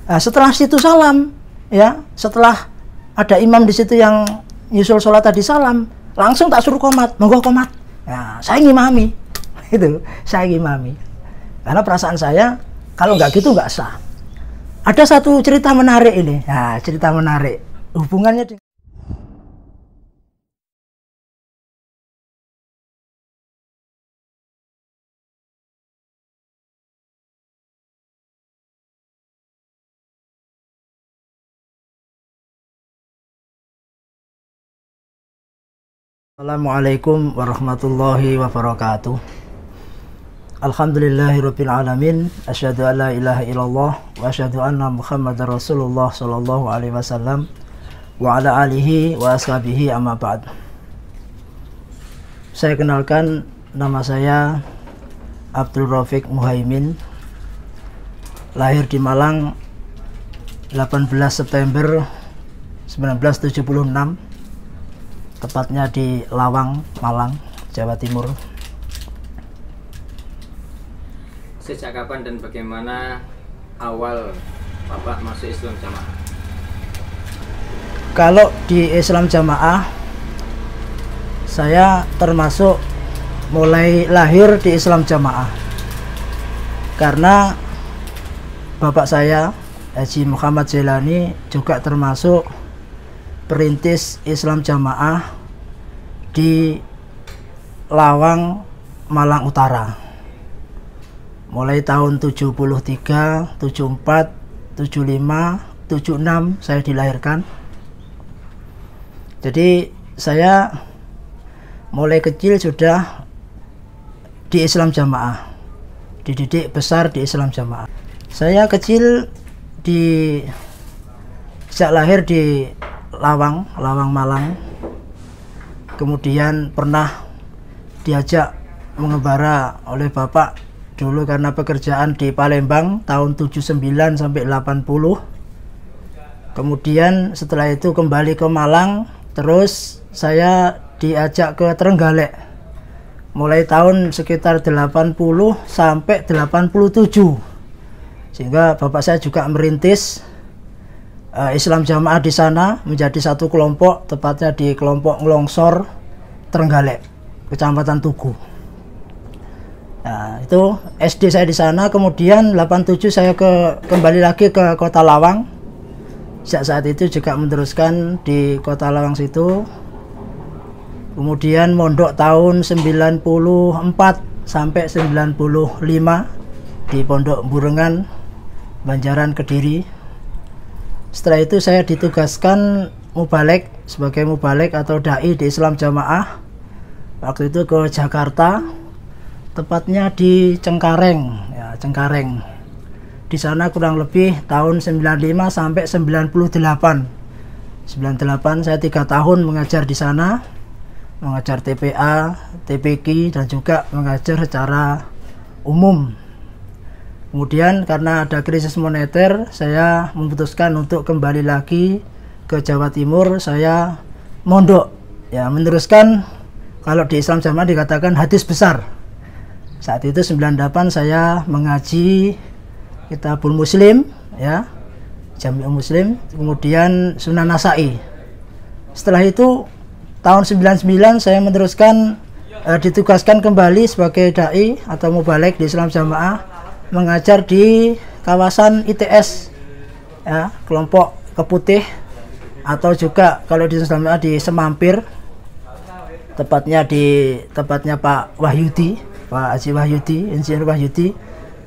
Nah, setelah situ salam, ya, setelah ada imam di situ yang nyusul sholat tadi salam, langsung tak suruh qomat, monggo qomat. Nah, saya ngimami, itu saya ngimami. Karena perasaan saya kalau nggak gitu nggak sah. Ada satu cerita menarik ini, nah, cerita menarik hubungannya dengan Assalamualaikum warahmatullahi wabarakatuh. Alhamdulillahirabbil alamin, asyhadu an la ilaha illallah wa asyhadu anna Muhammadar Rasulullah sallallahu alaihi wasallam wa ala alihi wa ashabihi amma ba'd. Saya kenalkan, nama saya Abdul Rafiq Muhaimin, lahir di Malang 18 September 1976, tepatnya di Lawang, Malang, Jawa Timur. Sejak kapan dan bagaimana awal Bapak masuk Islam Jamaah? Kalau di Islam Jamaah, saya termasuk mulai lahir di Islam Jamaah karena bapak saya, Haji Muhammad Jailani, juga termasuk perintis Islam Jamaah di Lawang, Malang Utara. Mulai tahun 73, 74, 75, 76 saya dilahirkan. Jadi saya mulai kecil sudah di Islam Jamaah, dididik besar di Islam Jamaah. Saya kecil sejak lahir di Lawang Malang, kemudian pernah diajak mengembara oleh bapak dulu karena pekerjaan di Palembang tahun 79 sampai 80. Kemudian setelah itu kembali ke Malang, terus saya diajak ke Trenggalek mulai tahun sekitar 80 sampai 87, sehingga bapak saya juga merintis Islam Jamaah di sana menjadi satu kelompok, tepatnya di kelompok Ngelongsor Trenggalek, Kecamatan Tugu. Nah, itu SD saya di sana. Kemudian 87 saya kembali lagi ke Kota Lawang. Sejak saat itu juga meneruskan di Kota Lawang situ. Kemudian mondok tahun 94 sampai 95 di Pondok Burengan, Banjaran, Kediri. Setelah itu saya ditugaskan mubalek, sebagai mubalek atau dai di Islam Jamaah. Waktu itu ke Jakarta, tepatnya di Cengkareng, ya, Cengkareng. Di sana kurang lebih tahun 95 sampai 98. 98 saya 3 tahun mengajar di sana, mengajar TPA, TPQ, dan juga mengajar secara umum. Kemudian karena ada krisis moneter, saya memutuskan untuk kembali lagi ke Jawa Timur. Saya mondok, ya, meneruskan, kalau di Islam Jamaah dikatakan hadis besar. Saat itu 98 saya mengaji Kitabul Muslim, ya, Jami'ul Muslim, kemudian Sunan Nasa'i. Setelah itu tahun 99 saya meneruskan ditugaskan kembali sebagai dai atau mubalek di Islam Jamaah, mengajar di kawasan ITS, ya, kelompok Keputih, atau juga kalau di Islam di Semampir, tepatnya Pak Wahyudi, Pak Haji Wahyudi, Insinyur Wahyudi.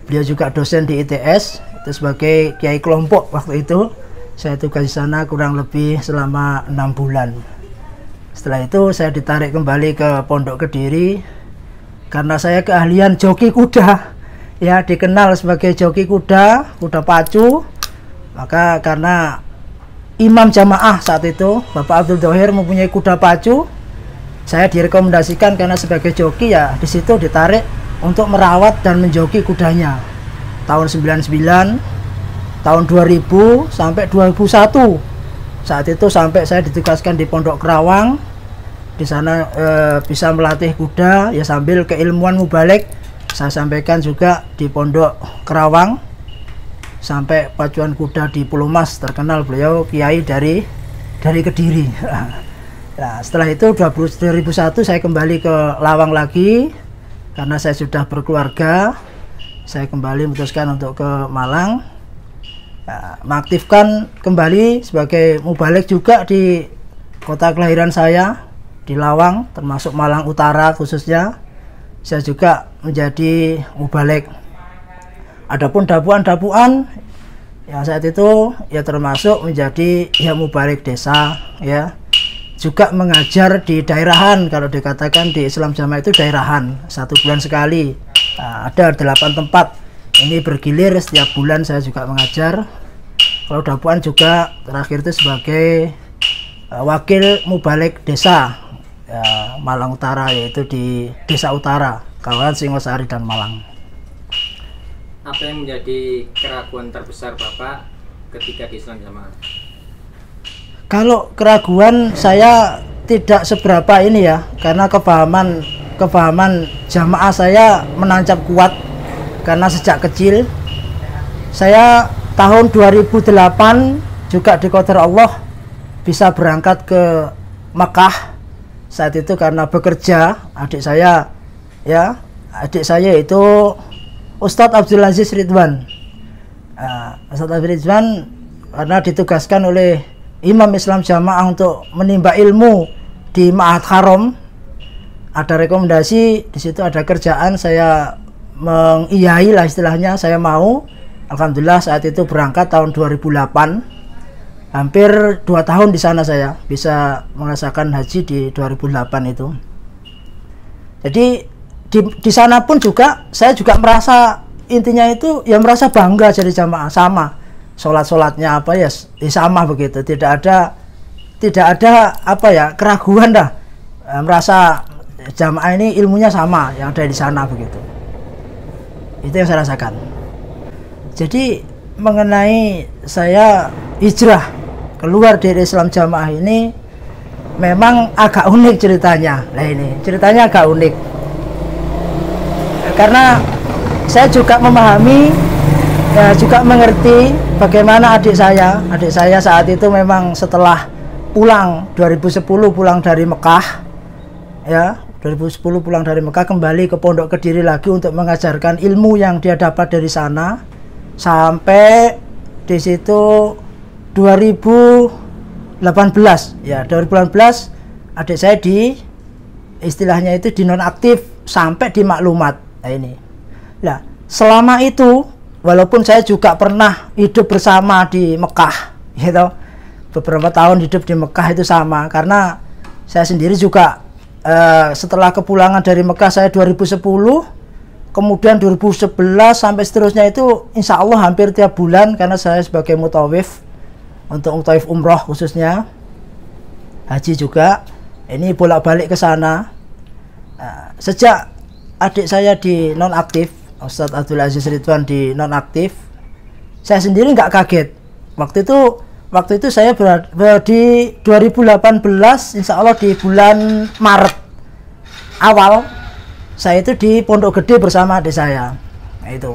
Beliau juga dosen di ITS, itu sebagai kiai kelompok. Waktu itu saya tugas di sana kurang lebih selama 6 bulan. Setelah itu saya ditarik kembali ke Pondok Kediri karena saya keahlian joki kuda, ya, dikenal sebagai joki kuda pacu. Maka karena imam jamaah saat itu Bapak Abdul Thohir mempunyai kuda pacu, saya direkomendasikan karena sebagai joki, ya, di situ ditarik untuk merawat dan menjoki kudanya. Tahun 99, tahun 2000 sampai 2001. Saat itu sampai saya ditugaskan di Pondok Kerawang. Di sana bisa melatih kuda, ya, sambil keilmuan mubalek saya sampaikan juga di Pondok Kerawang. sampai pacuan kuda di Pulau Mas, terkenal beliau kiai dari Kediri. Nah, setelah itu 2001 saya kembali ke Lawang lagi karena saya sudah berkeluarga. Saya kembali memutuskan untuk ke Malang, mengaktifkan kembali sebagai mubalik juga di kota kelahiran saya di Lawang, termasuk Malang Utara khususnya. Saya juga menjadi mubalik. Adapun dapuan-dapuan yang saat itu ya termasuk menjadi ya mubalik desa, ya juga mengajar di daerahan. Kalau dikatakan di Islam Jamaah itu daerahan, 1 bulan sekali. Nah, ada 8 tempat ini bergilir, setiap bulan saya juga mengajar. Kalau dapuan juga terakhir itu sebagai wakil mubalik desa ya, Malang Utara, yaitu di Desa Utara, Kawasan Singosari dan Malang. Apa yang menjadi keraguan terbesar Bapak ketika di Islam Jamaah? Kalau keraguan saya tidak seberapa ini ya, karena kepahaman jamaah saya menancap kuat. Karena sejak kecil saya tahun 2008 juga diqadar Allah bisa berangkat ke Mekah. Saat itu karena bekerja, adik saya itu Ustadz Abdul Aziz Ridwan. Ustadz Abdul Ridwan karena ditugaskan oleh Imam Islam Jamaah untuk menimba ilmu di Ma'had Haram. Ada rekomendasi, di situ ada kerjaan, saya mengiyai lah istilahnya, saya mau. Alhamdulillah saat itu berangkat tahun 2008. Hampir 2 tahun di sana saya bisa merasakan haji di 2008 itu. Jadi di sana pun juga saya juga merasa, intinya itu ya merasa bangga jadi jamaah, sama sholatnya apa ya sama begitu, tidak ada apa ya keraguan dah, merasa jamaah ini ilmunya sama yang ada di sana begitu. Itu yang saya rasakan. Jadi mengenai saya hijrah keluar dari Islam Jamaah ini memang agak unik ceritanya. Nah ini ceritanya agak unik. Karena saya juga memahami, ya juga mengerti bagaimana adik saya saat itu memang setelah pulang 2010 pulang dari Mekah, ya 2010 pulang dari Mekah kembali ke Pondok Kediri lagi untuk mengajarkan ilmu yang dia dapat dari sana sampai di situ 2018 ya 2018 adik saya di istilahnya itu dinonaktif sampai di maklumat. Nah ini, nah selama itu walaupun saya juga pernah hidup bersama di Mekah, gitu, beberapa tahun hidup di Mekah itu sama, karena saya sendiri juga setelah kepulangan dari Mekah saya 2010, kemudian 2011 sampai seterusnya itu insya Allah hampir tiap bulan, karena saya sebagai mutawif untuk mutawif umroh khususnya, haji juga, ini bolak-balik ke sana. Nah, sejak adik saya di nonaktif, Ustadz Abdul Aziz Ridwan di nonaktif, saya sendiri nggak kaget. Waktu itu saya di 2018, insya Allah di bulan Maret awal, saya itu di Pondok Gede bersama adik saya. Nah itu,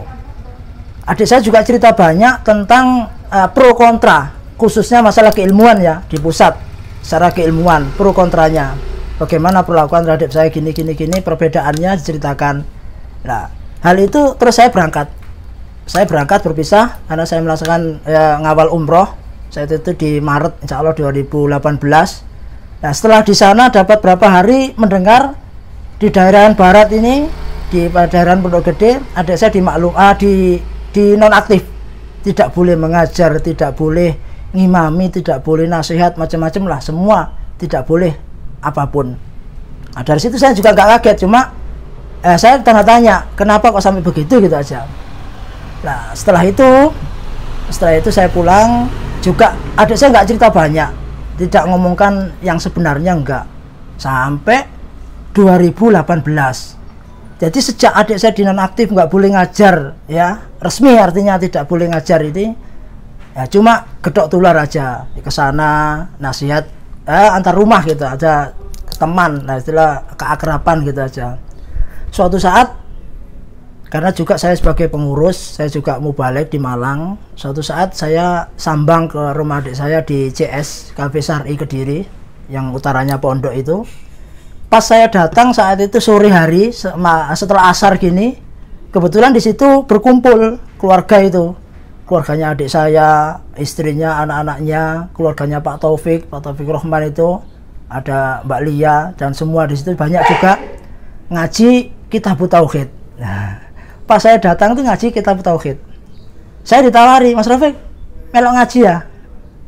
adik saya juga cerita banyak tentang pro kontra, khususnya masalah keilmuan ya di pusat, secara keilmuan pro kontranya. Bagaimana perlakuan terhadap saya gini perbedaannya diceritakan. Nah, hal itu terus saya berangkat berpisah karena saya melaksanakan ngawal umroh. Saya itu di Maret insya Allah 2018. Nah, setelah di sana dapat berapa hari mendengar di daerah barat ini, di daerah Pondok Gede, adik saya di nonaktif, tidak boleh mengajar, tidak boleh ngimami, tidak boleh nasihat, macam-macam lah, semua tidak boleh apapun. Nah, dari situ saya juga nggak kaget, cuma saya tanda tanya kenapa kok sampai begitu gitu aja. Nah setelah itu saya pulang juga, adik saya nggak cerita banyak, tidak ngomongkan yang sebenarnya, enggak, sampai 2018. Jadi sejak adik saya dinonaktif nggak boleh ngajar ya, resmi artinya tidak boleh ngajar ini ya, cuma gedok tular aja ke sana, nasihat antar rumah gitu, ada teman, nah istilah keakraban gitu aja. Suatu saat Karena juga saya sebagai pengurus, saya juga mubalik di Malang. Suatu saat saya sambang ke rumah adik saya di CS Cafe Syar'i Kediri, yang utaranya pondok itu. Pas saya datang saat itu sore hari setelah asar gini, kebetulan di situ berkumpul keluarga itu, keluarganya adik saya, istrinya, anak-anaknya, keluarganya Pak Taufik Rahman itu, ada Mbak Lia dan semua di situ banyak juga ngaji Kitabut Tauhid. Nah, pas saya datang tuh ngaji Kitabut Tauhid, saya ditawari, Mas Rafiq, melok ngaji ya?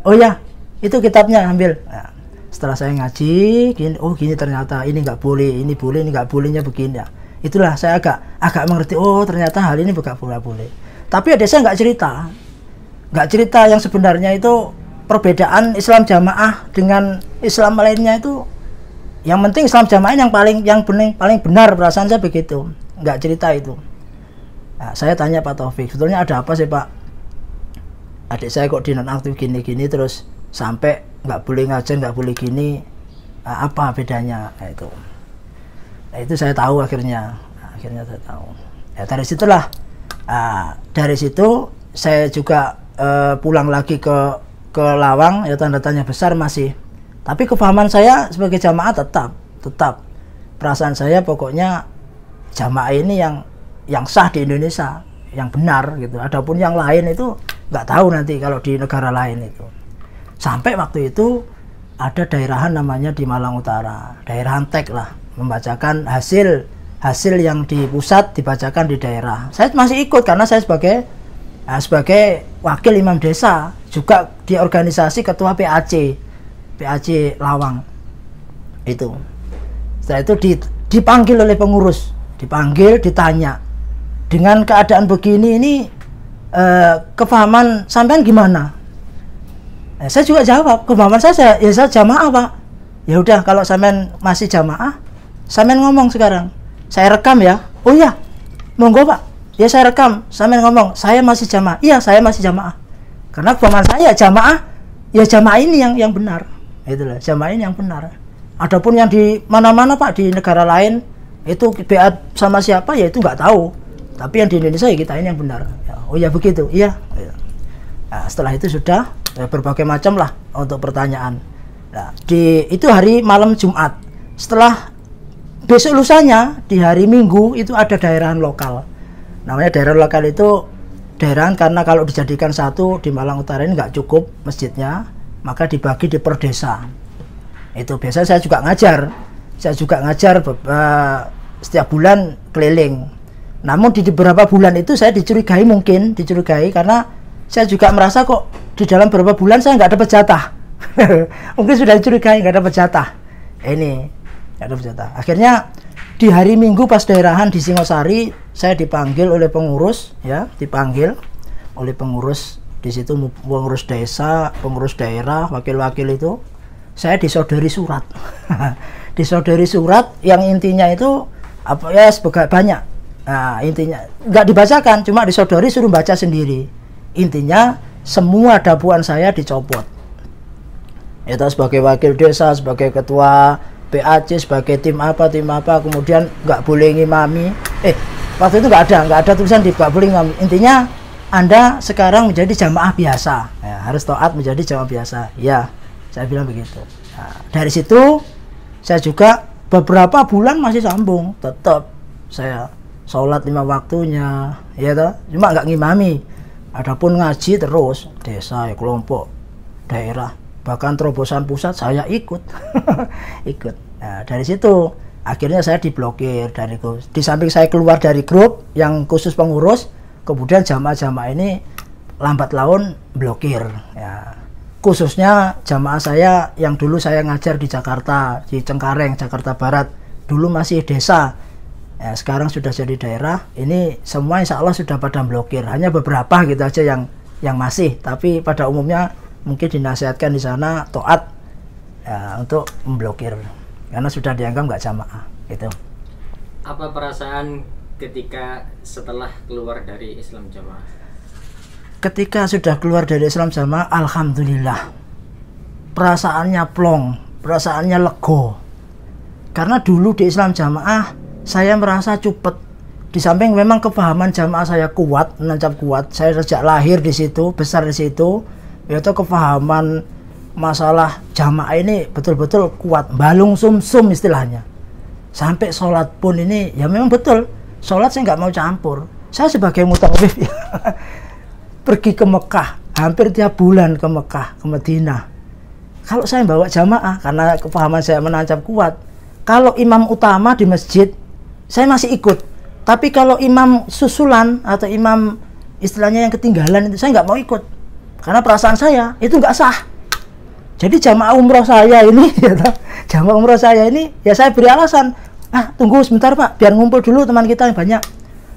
Oh ya, itu kitabnya ambil. Nah, setelah saya ngaji, gini, oh gini ternyata ini nggak boleh, ini boleh, ini nggak bolehnya begini ya. Itulah saya agak mengerti. Oh ternyata hal ini bukan boleh. Tapi ada saya nggak cerita yang sebenarnya itu perbedaan Islam jamaah dengan Islam lainnya itu. Yang penting Islam jamaah yang paling benar, perasaan saya begitu. Nggak cerita itu. Nah, saya tanya Pak Taufik, sebetulnya ada apa sih Pak? Adik saya kok dinonaktif gini-gini terus sampai nggak boleh ngajar, nggak boleh gini, apa bedanya? Nah, itu saya tahu akhirnya saya tahu. Ya dari situlah, saya juga pulang lagi ke Lawang, ya tanda tanya besar masih. Tapi kepahaman saya sebagai jamaah tetap perasaan saya pokoknya jamaah ini yang sah di Indonesia, yang benar gitu. Adapun yang lain itu nggak tahu nanti kalau di negara lain itu. Sampai waktu itu ada daerahan namanya di Malang Utara, daerahan tek lah, membacakan hasil yang di pusat dibacakan di daerah. Saya masih ikut karena saya sebagai wakil imam desa, juga di organisasi ketua PAC Lawang itu. Setelah itu dipanggil oleh pengurus, ditanya, dengan keadaan begini ini kepahaman sampean gimana? Saya juga jawab, kepahaman saya jamaah Pak. Ya udah, kalau sampean masih jamaah, sampean ngomong sekarang. Saya rekam ya. Oh iya, monggo Pak. Ya saya rekam, sampean ngomong, saya masih jamaah. Iya, saya masih jamaah. Karena kepahaman saya jamaah, ya jamaah ini yang benar. Itulah, jamaah ini yang benar. Adapun yang di mana-mana Pak, di negara lain itu beat sama siapa ya itu nggak tahu. Tapi yang di Indonesia ya kita ini yang benar. Oh ya begitu, iya. Nah, setelah itu sudah berbagai macam lah untuk pertanyaan. Nah, itu hari malam Jumat. Setelah besok lusanya di hari Minggu itu ada daerahan lokal. Namanya daerah lokal itu daerahan karena kalau dijadikan satu di Malang Utara ini nggak cukup masjidnya, maka dibagi di per desa. Itu biasa saya juga ngajar. Setiap bulan keliling. Namun di beberapa bulan itu saya dicurigai karena saya juga merasa kok di dalam beberapa bulan saya nggak dapat jatah. Mungkin sudah dicurigai nggak dapat jatah. Nggak dapat jatah. Akhirnya di hari Minggu pas daerahan di Singosari saya dipanggil oleh pengurus, di situ, pengurus desa, pengurus daerah, wakil-wakil itu. Saya disodori surat. Disodori surat yang intinya itu apa ya, sebagai banyak. Nah, intinya nggak dibacakan, cuma disodori suruh baca sendiri. Intinya semua dakwaan saya dicopot. Itu sebagai wakil desa, sebagai ketua PAC, sebagai tim apa, kemudian nggak boleh ngimami. Waktu itu nggak ada tulisan di nggak boleh ngimami. Intinya Anda sekarang menjadi jamaah biasa, ya, harus taat menjadi jamaah biasa. Ya, saya bilang begitu. Nah, dari situ saya juga beberapa bulan masih sambung, tetap saya sholat 5 waktunya, ya toh, cuma nggak ngimami. Adapun ngaji terus desa, ya, kelompok, daerah, bahkan terobosan pusat saya ikut. Nah, dari situ akhirnya saya diblokir dari grup. Di samping saya keluar dari grup yang khusus pengurus, kemudian jamaah-jamaah ini lambat laun blokir. Ya, khususnya jamaah saya yang dulu saya ngajar di Jakarta, di Cengkareng, Jakarta Barat, dulu masih desa. Ya, sekarang sudah jadi daerah. Ini semua insya Allah sudah pada blokir. Hanya beberapa gitu aja yang masih. Tapi pada umumnya mungkin dinasihatkan di sana taat, ya, untuk memblokir karena sudah dianggap nggak jamaah. Gitu. Apa perasaan ketika setelah keluar dari Islam jamaah? Ketika sudah keluar dari Islam jamaah, alhamdulillah. Perasaannya plong, perasaannya lego. Karena dulu di Islam jamaah saya merasa cupet, di samping memang kepahaman jamaah saya kuat, menancap kuat. Saya sejak lahir di situ, besar di situ, yaitu kepahaman masalah jamaah ini betul-betul kuat, balung sumsum istilahnya. Sampai sholat pun ini ya memang betul, sholat saya nggak mau campur. Saya sebagai mutawif ya, pergi ke Mekah, hampir tiap bulan ke Mekah, ke Madinah. Kalau saya bawa jamaah, karena kepahaman saya menancap kuat, kalau imam utama di masjid, saya masih ikut. Tapi kalau imam susulan atau imam istilahnya yang ketinggalan itu, saya nggak mau ikut. Karena perasaan saya itu nggak sah. Jadi jamaah umroh saya ini, jamaah umroh saya ini, ya saya beri alasan. Tunggu sebentar Pak, biar ngumpul dulu teman kita yang banyak.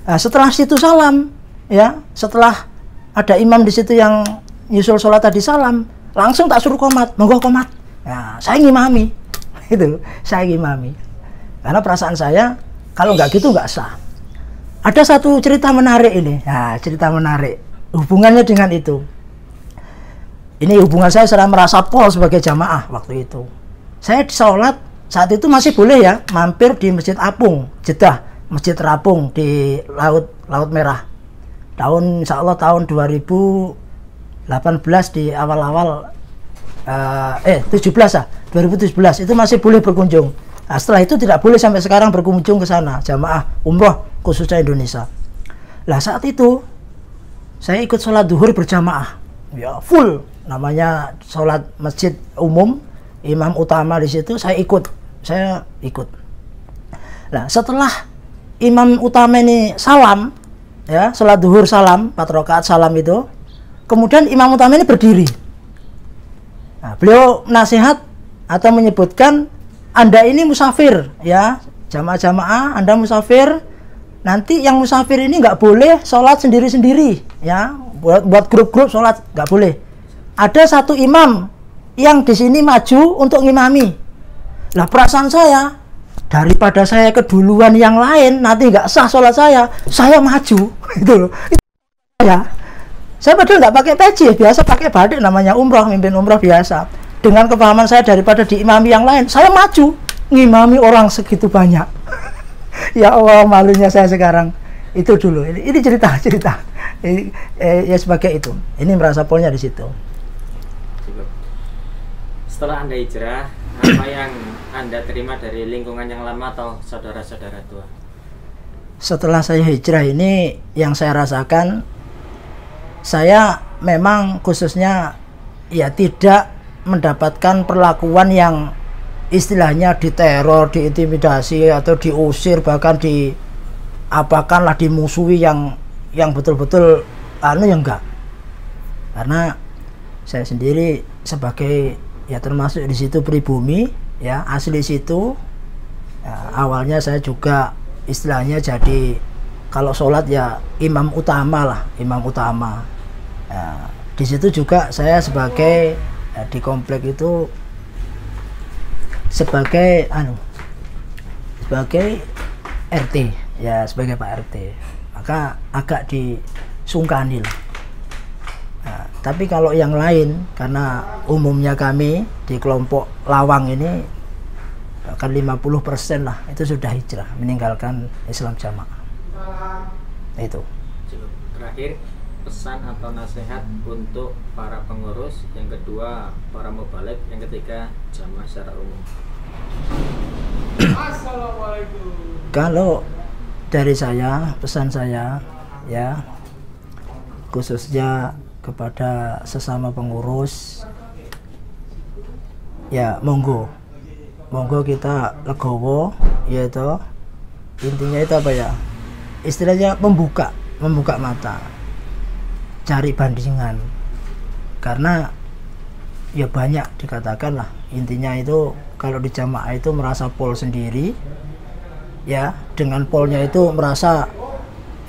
Nah, setelah situ salam, ya, setelah ada imam di situ yang nyusul sholat tadi salam, langsung tak suruh komat, monggo komat. Nah, saya ngimami. Itu saya imami, karena perasaan saya kalau nggak gitu nggak sah. Ada satu cerita menarik ini, nah, cerita menarik hubungannya dengan itu. Ini hubungan saya merasa pol sebagai jamaah waktu itu. Saya sholat saat itu masih boleh ya mampir di Masjid Apung, Jeddah, Masjid Terapung di Laut Merah. Insya Allah tahun 2018 di awal-awal 17 lah, 2017 itu masih boleh berkunjung. Nah, setelah itu tidak boleh sampai sekarang berkunjung ke sana jamaah umroh khususnya Indonesia. Lah saat itu saya ikut sholat duhur berjamaah, ya full, namanya sholat masjid umum, imam utama di situ, saya ikut. Nah setelah imam utama ini salam, ya sholat duhur salam, 4 rakaat salam itu, kemudian imam utama ini berdiri. Nah, beliau nasihat atau menyebutkan, Anda ini musafir, ya jamaah-jamaah, Anda musafir, nanti yang musafir ini nggak boleh sholat sendiri-sendiri, ya buat grup-grup sholat nggak boleh. Ada satu imam yang di sini maju untuk ngimami. Lah perasaan saya, daripada saya keduluan yang lain, nanti nggak sah sholat saya maju, itu loh. Ya. Saya padahal nggak pakai peci, biasa pakai batik, namanya umroh, mimpin umroh biasa. Dengan kepahaman saya daripada diimami yang lain, saya maju ngimami orang segitu banyak. Ya Allah, malunya saya sekarang. Itu dulu. Ini cerita. Ya sebagai itu. Ini merasa polnya di situ. Setelah Anda hijrah, apa yang Anda terima dari lingkungan yang lama atau saudara-saudara tua? Setelah saya hijrah ini, yang saya rasakan, saya memang khususnya ya tidak mendapatkan perlakuan yang istilahnya diteror, diintimidasi atau diusir, bahkan diapakanlah, dimusuhi yang betul-betul yang enggak. Karena saya sendiri sebagai ya termasuk di situ pribumi, ya asli situ. Ya, awalnya saya juga istilahnya jadi kalau sholat ya imam utama. Di situ juga saya sebagai di komplek itu sebagai RT, ya sebagai Pak RT, maka agak disungkani lah. Nah, tapi kalau yang lain, karena umumnya kami di kelompok Lawang ini bahkan 50% lah itu sudah hijrah, meninggalkan Islam jamaah. Itu. Terakhir, pesan atau nasihat untuk para pengurus, yang kedua para mubalik, yang ketiga jamaah secara umum. Assalamualaikum. Kalau dari saya, pesan saya ya khususnya kepada sesama pengurus, ya monggo kita legowo, yaitu intinya itu apa ya, istilahnya membuka mata, cari bandingan, karena ya banyak dikatakan lah, intinya itu kalau di jamaah itu merasa pol sendiri, ya dengan polnya itu merasa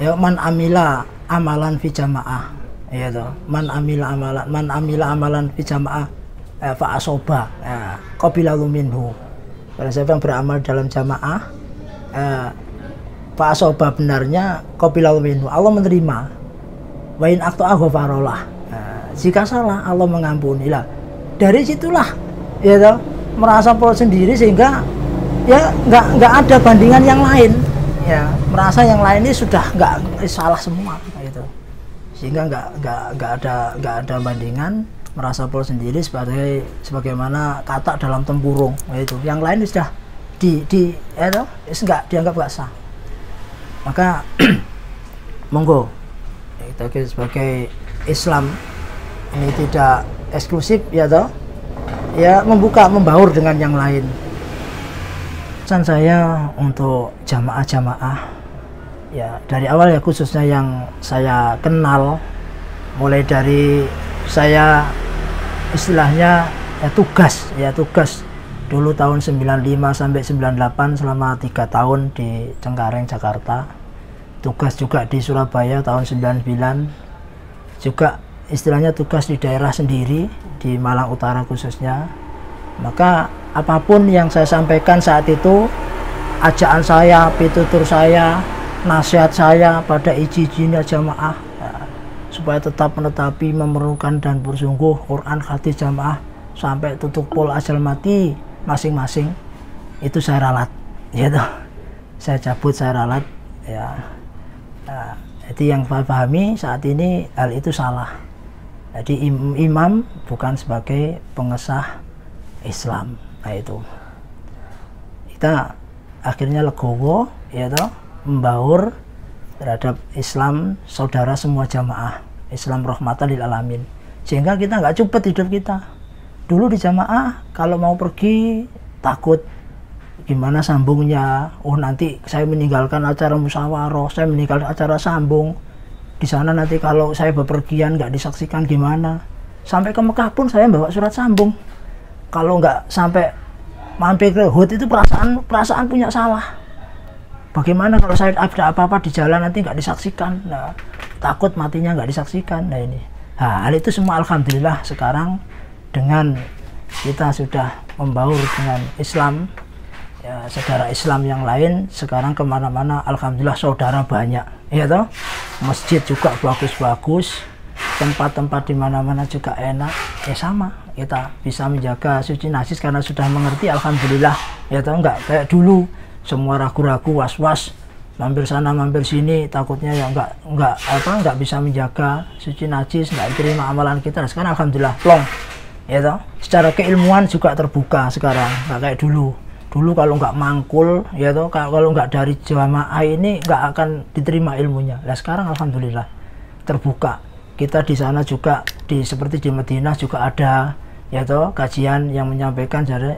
ya man amila amalan fi jamaah, ya toh, man amila amalan fi jamaah fa asoba, ya qabilahu minhu. Kalau siapa yang beramal dalam jamaah fa asoba, benarnya qabilahu minhu, Allah menerima. Wa in aqta'a ghafarallah. Jika salah Allah mengampuni lah. Dari situlah ya toh, merasa pol sendiri, sehingga ya nggak ada bandingan yang lain. ya merasa yang lain ini sudah nggak salah semua gitu, sehingga nggak ada bandingan, merasa pol sendiri sebagaimana kata dalam tempurung itu, yang lain sudah nggak dianggap nggak sah. Maka monggo kita sebagai Islam ini tidak eksklusif ya toh, ya membaur dengan yang lain. Pesan saya untuk jamaah-jamaah ya dari awal ya, khususnya yang saya kenal, mulai dari saya istilahnya ya tugas dulu tahun 95 sampai 98 selama 3 tahun di Cengkareng Jakarta, tugas juga di Surabaya tahun 99, juga istilahnya tugas di daerah sendiri di Malang Utara khususnya. Maka apapun yang saya sampaikan saat itu, ajaan saya, pitutur saya, nasihat saya pada iji-ijinya jamaah ya, supaya tetap menetapi, memerlukan dan bersungguh Quran hadis jamaah sampai tutup pol ajal mati masing-masing, itu saya ralat gitu. Saya cabut, saya ralat ya. Nah, jadi yang saya pahami saat ini hal itu salah. Jadi imam bukan sebagai pengesah Islam. Nah itu kita akhirnya legowo ya toh, membaur terhadap Islam, saudara semua jamaah Islam rahmatan lil alamin, sehingga kita nggak cupet hidup kita. Dulu di jamaah kalau mau pergi takut gimana sambungnya, oh nanti saya meninggalkan acara musyawarah, saya meninggalkan acara sambung di sana, nanti kalau saya bepergian nggak disaksikan gimana. Sampai ke Mekah pun saya bawa surat sambung. Kalau nggak sampai mampir ke Hud itu perasaan punya salah. Bagaimana kalau saya ada apa-apa di jalan nanti nggak disaksikan? Nah, takut matinya nggak disaksikan. Nah ini, hal itu semua alhamdulillah sekarang dengan kita sudah membaur dengan Islam, ya, saudara Islam yang lain sekarang kemana-mana alhamdulillah saudara banyak, ya toh. Masjid juga bagus-bagus, tempat-tempat di mana-mana juga enak, ya sama. Kita bisa menjaga suci najis karena sudah mengerti alhamdulillah, ya toh, nggak kayak dulu semua ragu-ragu, was-was, mampir sana mampir sini, takutnya ya nggak bisa menjaga suci najis, nggak diterima amalan kita. Nah, sekarang alhamdulillah plong, ya toh. Secara keilmuan juga terbuka sekarang, nggak kayak dulu. Dulu kalau nggak mangkul, ya toh, kalau nggak dari jamaah ini nggak akan diterima ilmunya. Nah sekarang alhamdulillah terbuka. Kita di sana juga seperti di Madinah juga ada, ya toh, kajian yang menyampaikan dari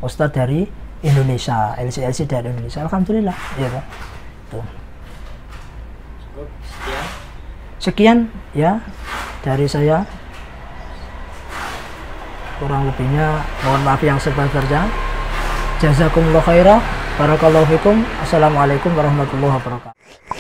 Ustadz dari Indonesia, LC dari Indonesia, alhamdulillah, ya toh. Tuh. Cukup sekian ya dari saya, kurang lebihnya mohon maaf yang sebesar-besarnya. Jazakumullah khairah, barakallahu fikum. Assalamualaikum warahmatullahi wabarakatuh.